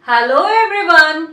Hello everyone.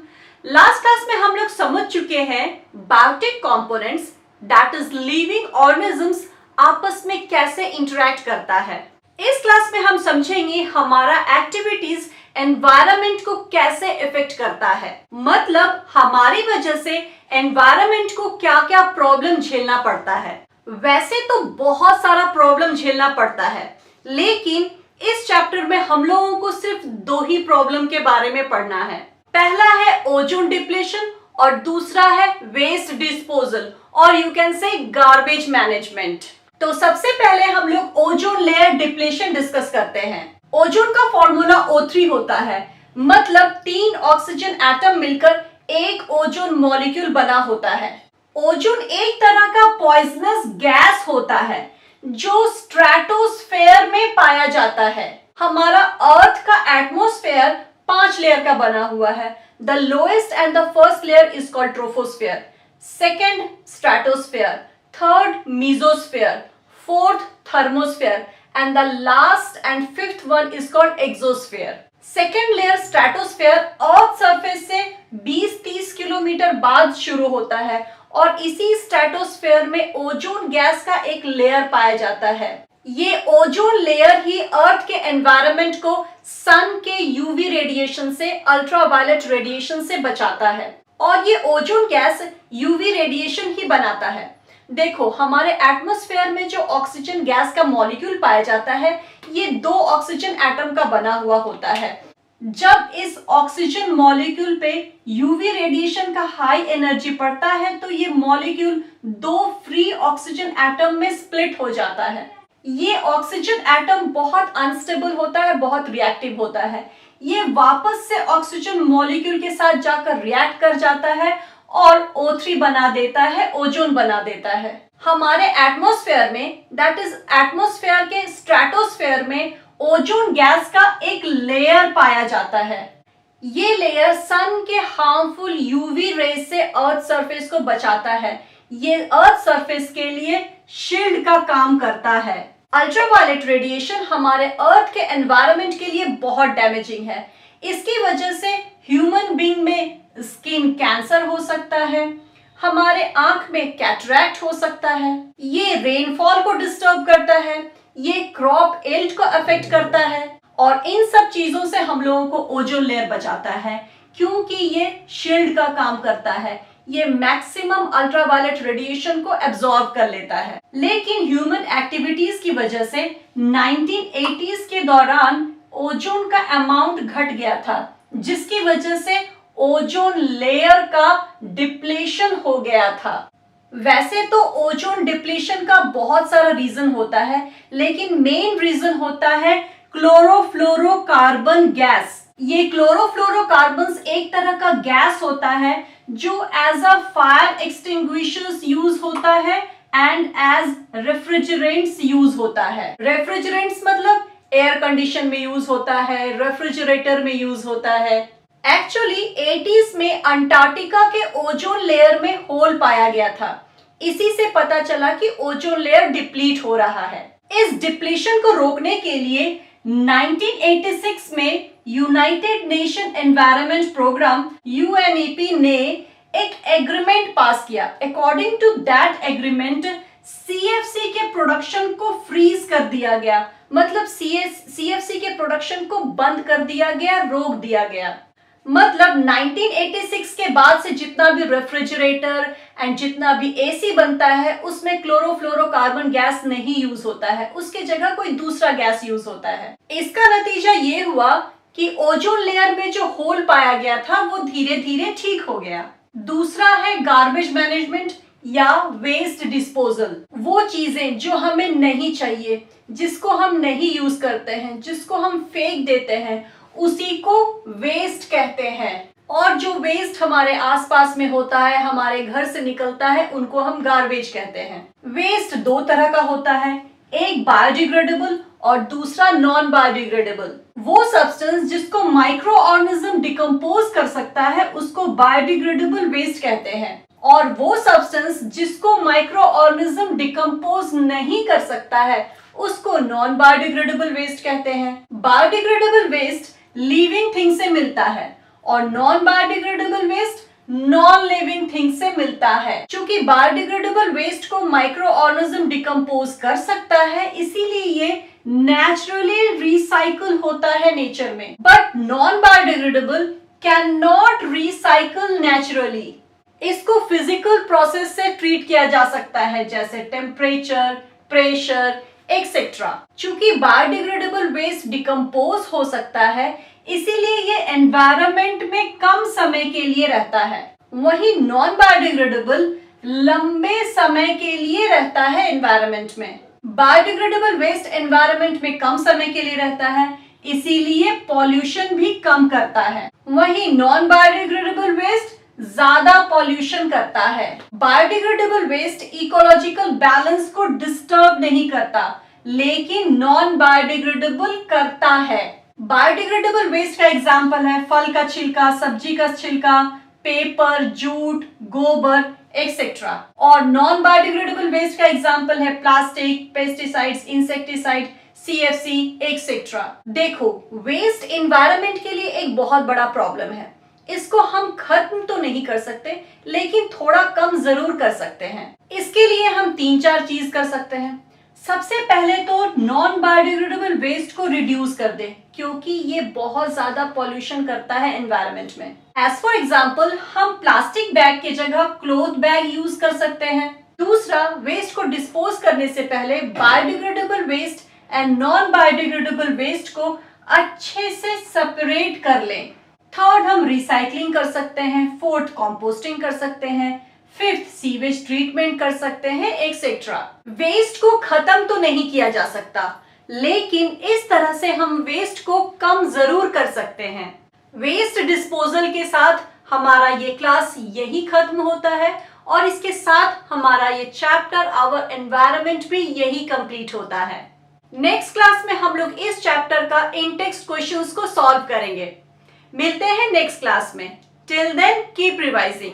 Last class में हम लोग समझ चुके हैं biotic components that is living organisms आपस में कैसे इंटरेक्ट करता है। इस क्लास में हम समझेंगे हमारा एक्टिविटीज एनवायरनमेंट को कैसे इफेक्ट करता है, मतलब हमारी वजह से एनवायरनमेंट को क्या क्या प्रॉब्लम झेलना पड़ता है। वैसे तो बहुत सारा प्रॉब्लम झेलना पड़ता है, लेकिन इस चैप्टर में हम लोगों को सिर्फ दो ही प्रॉब्लम के बारे में पढ़ना है। पहला है ओजोन डिप्लेशन और दूसरा है वेस्ट डिस्पोजल और you can say garbage management. तो सबसे पहले हम लोग ओजोन लेयर डिप्लेशन डिस्कस करते हैं। ओजोन का फॉर्मूला O3 होता है, मतलब 3 ऑक्सीजन एटम मिलकर एक ओजोन मॉलिक्यूल बना होता है। ओजोन एक तरह का पॉइजनस गैस होता है जो स्ट्रेटोस्फेयर में पाया जाता है। हमारा अर्थ का एटमॉस्फेयर 5 लेयर का बना हुआ है। The lowest and the first layer is called troposphere, second stratosphere, third mesosphere, fourth thermosphere and the last and fifth one is called exosphere. Second layer stratosphere earth surface से 20-30 kilometre बाद शुरू होता है और इसी स्ट्रेटोस्फेयर में ozone gas का एक लेयर पाया जाता है। ये ओजोन लेयर ही अर्थ के एनवायरनमेंट को सन के यूवी रेडिएशन से, अल्ट्रावायलेट रेडिएशन से बचाता है और ये ओजोन गैस यूवी रेडिएशन ही बनाता है। देखो, हमारे एटमॉस्फेयर में जो ऑक्सीजन गैस का मॉलिक्यूल पाया जाता है ये 2 ऑक्सीजन एटम का बना हुआ होता है। जब इस ऑक्सीजन मॉलिक्यूल पे यूवी रेडिएशन का हाई एनर्जी पड़ता है तो ये मॉलिक्यूल 2 फ्री ऑक्सीजन एटम में स्प्लिट हो जाता है। ये ऑक्सीजन एटम बहुत अनस्टेबल होता है, बहुत रिएक्टिव होता है। ये वापस से ऑक्सीजन मॉलिक्यूल के साथ जाकर रिएक्ट कर जाता है और O3 बना देता है, ओजोन बना देता है। हमारे एटमॉस्फेयर में, दैट इज एटमॉस्फेयर के स्ट्रेटोस्फेयर में ओजोन गैस का एक लेयर पाया जाता है। ये लेयर सन के हार्मफुल यूवी रेज से अर्थ सरफेस को बचाता है। ये अर्थ सरफेस के लिए शील्ड का काम करता है। अल्ट्रावायलेट रेडिएशन हमारे अर्थ के एनवायरनमेंट के लिए बहुत डैमेजिंग है। इसकी वजह से ह्यूमन बीइंग में स्किन कैंसर हो सकता है, हमारे आंख में कैटरैक्ट हो सकता है, ये रेनफॉल को डिस्टर्ब करता है, ये क्रॉप एल्ड को अफेक्ट करता है और इन सब चीजों से हम लोगों को ओजोन लेयर बचाता है क्योंकि ये शील्ड का काम करता है। ये मैक्सिमम अल्ट्रावायलेट रेडिएशन को एब्जॉर्ब कर लेता है। लेकिन ह्यूमन एक्टिविटीज की वजह से 1980s के दौरान ओजोन का अमाउंट घट गया था, जिसकी वजह से ओजोन लेयर का डिप्लेशन हो गया था। वैसे तो ओजोन डिप्लेशन का बहुत सारा रीजन होता है, लेकिन मेन रीजन होता है क्लोरोफ्लोरोकार्बन गैस। ये क्लोरोफ्लोरोकार्बन्स एक तरह का गैस होता है जो as a fire extinguishers use होता है एंड एज रेफ्रिजरेंट्स यूज होता है। रेफ्रिजरेंट्स मतलब एयर कंडीशन में यूज होता है, रेफ्रिजरेटर में यूज होता है। एक्चुअली 80s में अंटार्कटिका के ओजोन लेयर में होल पाया गया था। इसी से पता चला कि ओजोन लेयर डिप्लीट हो रहा है। इस डिप्लीशन को रोकने के लिए 1986 में United Nation Environment Programme UNEP ने एक एग्रीमेंट पास किया। According to that agreement CFC के प्रोडक्शन को फ्रीज कर दिया गया, मतलब CFC के प्रोडक्शन को बंद कर दिया गया, रोक दिया गया। मतलब 1986 के बाद से जितना भी रेफ्रिजरेटर एंड जितना भी AC बनता है उसमें क्लोरोफ्लोरोकार्बन गैस नहीं यूज होता है, उसके जगह कोई दूसरा गैस यूज होता है। इसका नतीजा ये हुआ कि ओजोन लेयर में जो होल पाया गया था वो धीरे धीरे ठीक हो गया। दूसरा है गार्बेज मैनेजमेंट या वेस्ट डिस्पोजल। वो चीजें जो हमें नहीं चाहिए, जिसको हम नहीं यूज करते हैं, जिसको हम फेंक देते हैं, उसी को वेस्ट कहते हैं। और जो वेस्ट हमारे आसपास में होता है, हमारे घर से निकलता है, उनको हम गार्बेज कहते हैं। वेस्ट 2 तरह का होता है, एक बायोडिग्रेडेबल और दूसरा नॉन बायोडिग्रेडेबल। वो सब्सटेंस जिसको माइक्रो ऑर्गेनिज्म डिकम्पोज कर सकता है उसको बायोडिग्रेडेबल वेस्ट कहते हैं, और वो सब्सटेंस जिसको माइक्रो ऑर्गेनिज्म डिकम्पोज नहीं कर सकता है उसको नॉन बायोडिग्रेडेबल वेस्ट कहते हैं। बायोडिग्रेडेबल वेस्ट लिविंग थिंग से मिलता है और non biodegradable waste non living thing से मिलता है। चूंकि बायोडिग्रेडेबल वेस्ट को माइक्रो ऑर्गेनिज्म डिकम्पोज कर सकता है, इसीलिए ये नेचुरली रिसाइकल होता है नेचर में। But non biodegradable can not recycle naturally. इसको फिजिकल प्रोसेस से ट्रीट किया जा सकता है, जैसे टेम्परेचर, प्रेशर एक्सेट्रा। चूंकि बायोडिग्रेडेबल वेस्ट डिकम्पोज हो सकता है, इसीलिए ये एनवायरनमेंट में कम समय के लिए रहता है। वहीं नॉन बायोडिग्रेडेबल लंबे समय के लिए रहता है एनवायरनमेंट में। बायोडिग्रेडेबल वेस्ट एनवायरनमेंट में कम समय के लिए रहता है, इसीलिए पॉल्यूशन भी कम करता है। वहीं नॉन बायोडिग्रेडेबल वेस्ट ज्यादा पॉल्यूशन करता है। बायोडिग्रेडेबल वेस्ट इकोलॉजिकल बैलेंस को डिस्टर्ब नहीं करता, लेकिन नॉन बायोडिग्रेडेबल करता है। बायोडिग्रेडेबल वेस्ट का एग्जाम्पल है फल का छिलका, सब्जी का छिलका, पेपर, जूट, गोबर एक्सेट्रा। और नॉन बायोडिग्रेडेबल वेस्ट का एग्जाम्पल है plastic, pesticides, insecticide, CFC etcetera. देखो, वेस्ट एनवायरनमेंट के लिए एक बहुत बड़ा प्रॉब्लम है। इसको हम खत्म तो नहीं कर सकते, लेकिन थोड़ा कम जरूर कर सकते हैं। इसके लिए हम 3-4 चीज कर सकते हैं। सबसे पहले तो नॉन बायोडिग्रेडेबल वेस्ट को रिड्यूस कर दे, क्योंकि ये बहुत ज्यादा पॉल्यूशन करता है एनवायरनमेंट में। एज फॉर एग्जाम्पल, हम प्लास्टिक बैग की जगह क्लॉथ बैग यूज कर सकते हैं। दूसरा, वेस्ट को डिस्पोज करने से पहले biodegradable waste and non biodegradable waste को अच्छे से सेपरेट कर लें। थर्ड, हम रिसाइकलिंग कर सकते हैं। फोर्थ, कंपोस्टिंग कर सकते हैं। फिफ्थ, सीवेज ट्रीटमेंट कर सकते हैं एक्सेट्रा। वेस्ट को खत्म तो नहीं किया जा सकता, लेकिन इस तरह से हम वेस्ट को कम जरूर कर सकते हैं। वेस्ट डिस्पोजल के साथ हमारा ये क्लास यही खत्म होता है, और इसके साथ हमारा ये चैप्टर आवर एनवायरनमेंट भी यही कंप्लीट होता है। नेक्स्ट क्लास में हम लोग इस चैप्टर का इन टेक्स्ट क्वेश्चंस को सॉल्व करेंगे। मिलते हैं नेक्स्ट क्लास में। Till then keep revising.